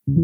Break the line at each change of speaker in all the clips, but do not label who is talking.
You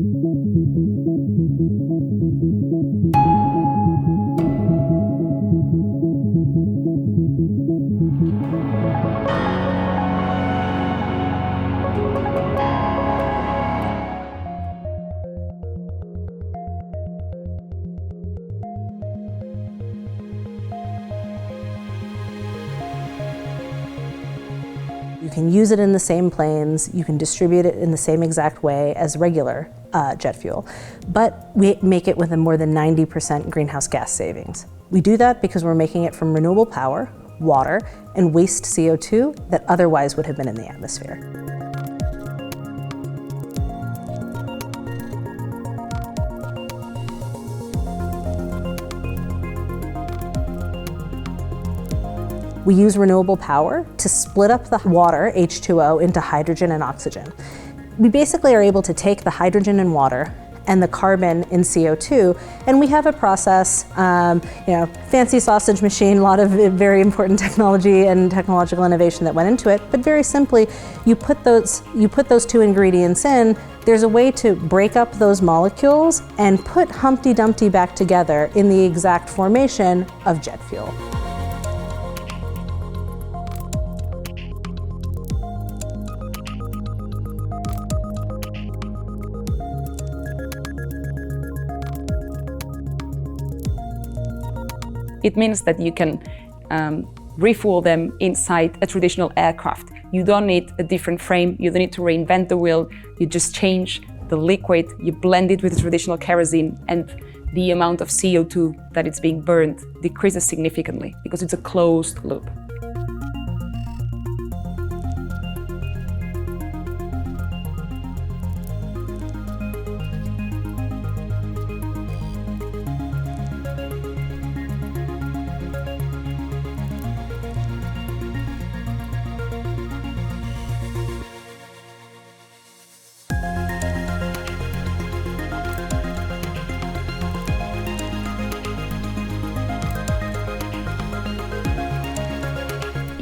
can use it in the same planes, you can distribute it in the same exact way as regular jet fuel, but we make it with a more than 90% greenhouse gas savings. We do that because we're making it from renewable power, water, and waste CO2 that otherwise would have been in the atmosphere. We use renewable power to split up the water, H2O, into hydrogen and oxygen. We basically are able to take the hydrogen in water and the carbon in CO2, and we have a process, fancy sausage machine, a lot of very important technology and technological innovation that went into it, but very simply, you put those two ingredients in, there's a way to break up those molecules and put Humpty Dumpty back together in the exact formation of jet fuel.
It means that you can refuel them inside a traditional aircraft. You don't need a different frame, you don't need to reinvent the wheel, you just change the liquid, you blend it with the traditional kerosene, and the amount of CO2 that it's being burned decreases significantly because it's a closed loop.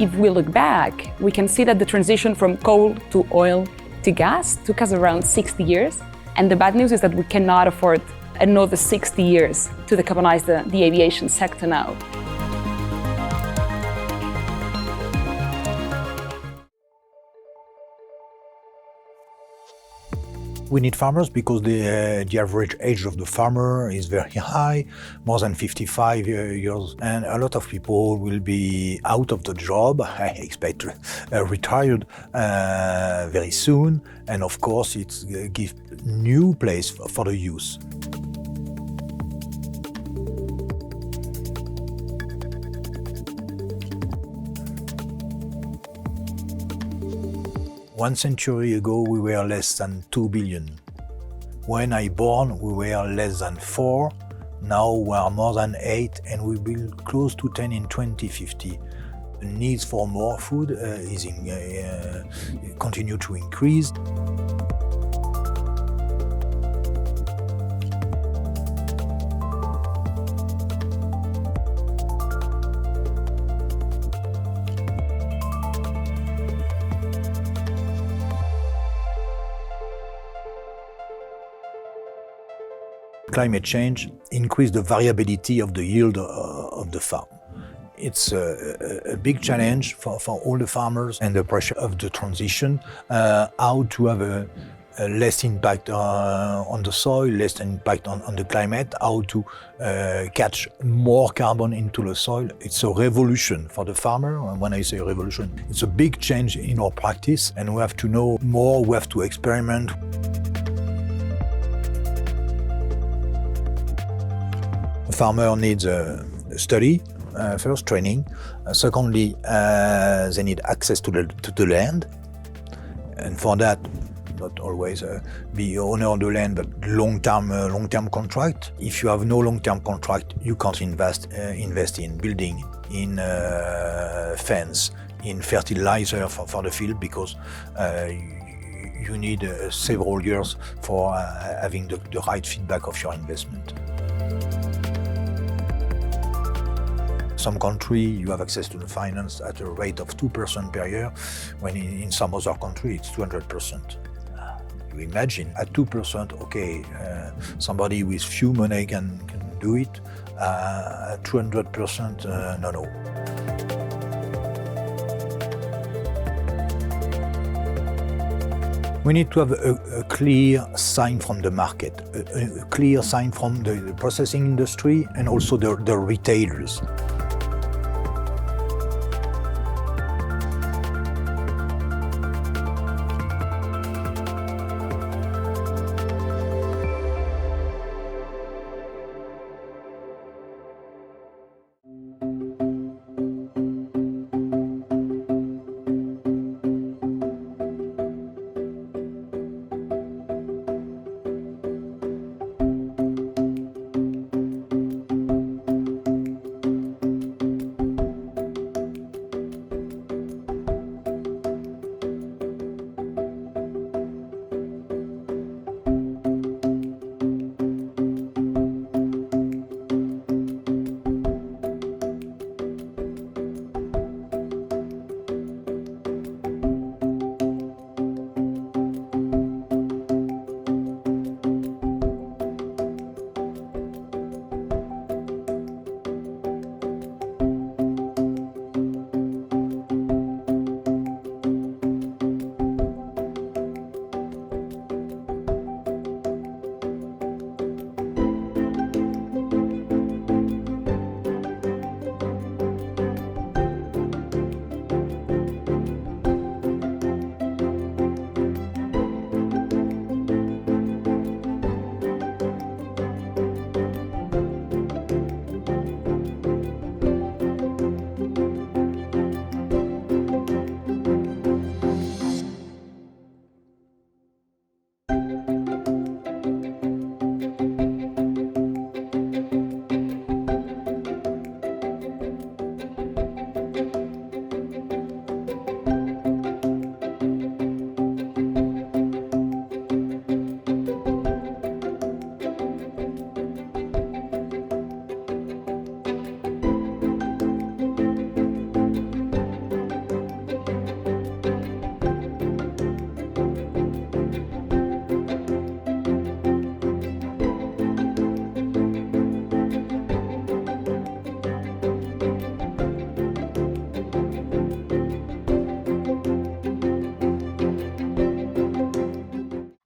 If we look back, we can see that the transition from coal to oil to gas took us around 60 years. And the bad news is that we cannot afford another 60 years to decarbonize the aviation sector now.
We need farmers because the average age of the farmer is very high, more than 55 years, and a lot of people will be out of the job, I expect retired very soon, and of course it gives new place for the youth. One century ago, we were less than 2 billion. When I born, we were less than 4. Now we are more than 8, and we will be close to 10 in 2050. The needs for more food continue to increase. Climate change increases the variability of the yield of the farm. It's a big challenge for all the farmers and the pressure of the transition, how to have a less impact on the soil, less impact on the climate, how to catch more carbon into the soil. It's a revolution for the farmer. And when I say revolution, it's a big change in our practice, and we have to know more, we have to experiment. The farmer needs a study, first training. Secondly, they need access to the land. And for that, not always be owner of the land, but long-term contract. If you have no long-term contract, you can't invest in building, in fence, in fertilizer for the field, because you need several years for having the right feedback of your investment. Some country, you have access to the finance at a rate of 2% per year, when in some other country it's 200%. to imagine. At 2%, okay, somebody with few money can do it. At 200%, no. We need to have a clear sign from the market, a clear sign from the processing industry and also the retailers.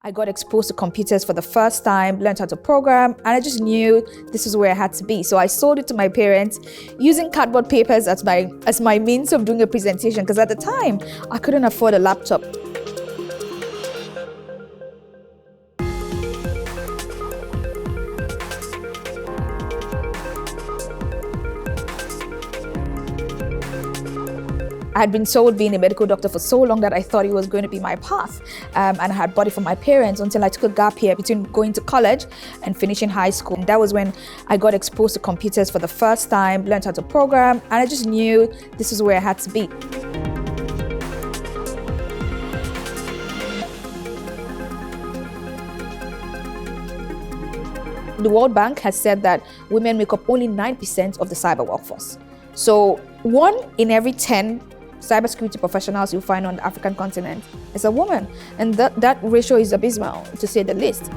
I got exposed to computers for the first time, learned how to program, and I just knew this is where I had to be. So I sold it to my parents using cardboard papers as my means of doing a presentation, because at the time, I couldn't afford a laptop. I had been told being a medical doctor for so long that I thought it was going to be my path. And I had bought it for my parents until I took a gap year between going to college and finishing high school. And that was when I got exposed to computers for the first time, learned how to program, and I just knew this is where I had to be. The World Bank has said that women make up only 9% of the cyber workforce. So 1 in every 10 cybersecurity professionals you find on the African continent is a woman. And that ratio is abysmal, to say the least.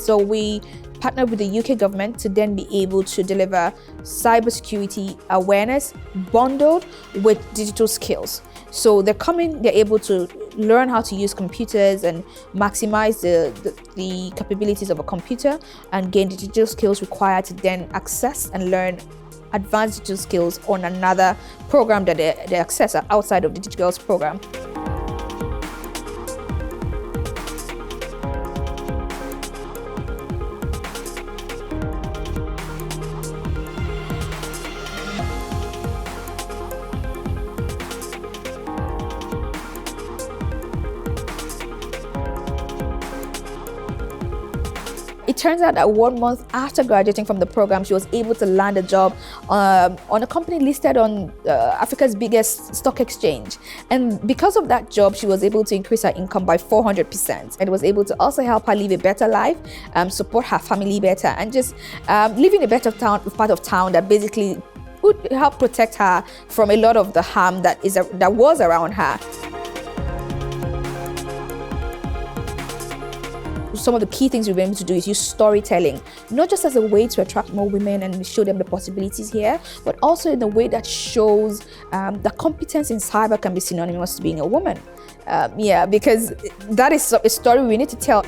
So we partnered with the UK government to then be able to deliver cybersecurity awareness bundled with digital skills. So they're able to learn how to use computers and maximize the capabilities of a computer and gain the digital skills required to then access and learn advanced digital skills on another program that they access outside of the Digital Girls program. It turns out that 1 month after graduating from the program, she was able to land a job on a company listed on Africa's biggest stock exchange. And because of that job, she was able to increase her income by 400%. And was able to also help her live a better life, support her family better, and just live in a better part of town that basically would help protect her from a lot of the harm that was around her. Some of the key things we've been able to do is use storytelling, not just as a way to attract more women and show them the possibilities here, but also in a way that shows that competence in cyber can be synonymous to being a woman. Because that is a story we need to tell.